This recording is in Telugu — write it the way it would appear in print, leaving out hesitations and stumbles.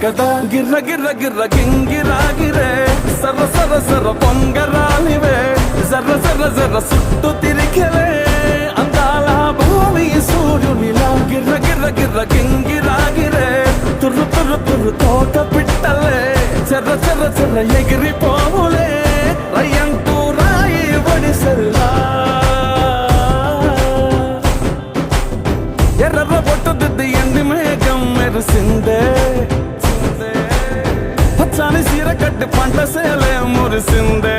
కదా గిర్ర గిర్ర గిర్ర గింగిరాగిరే సర్ర సర్ర సర్ర పొంగరాలివే జర్ర జర్ర జర్ర సుట్టు తిరిగేవే అందాల భూమి సూర్యునిలా గిర్ర గిర్ర గిర్ర గింగిరాగిరే తుర్రు తుర్రు తుర్రు తోట పిట్టలే చెర్ర చెర్ర చెర్ర ఎగిరిపోవులే రయ్యంటూ రాయి వడిసెల్లా ఎర్ర బొట్టు దిద్ది ఎండి మేఘం మెరిసిందే పచ్చాని సీర కట్టి పంట సేలే మురిసిందే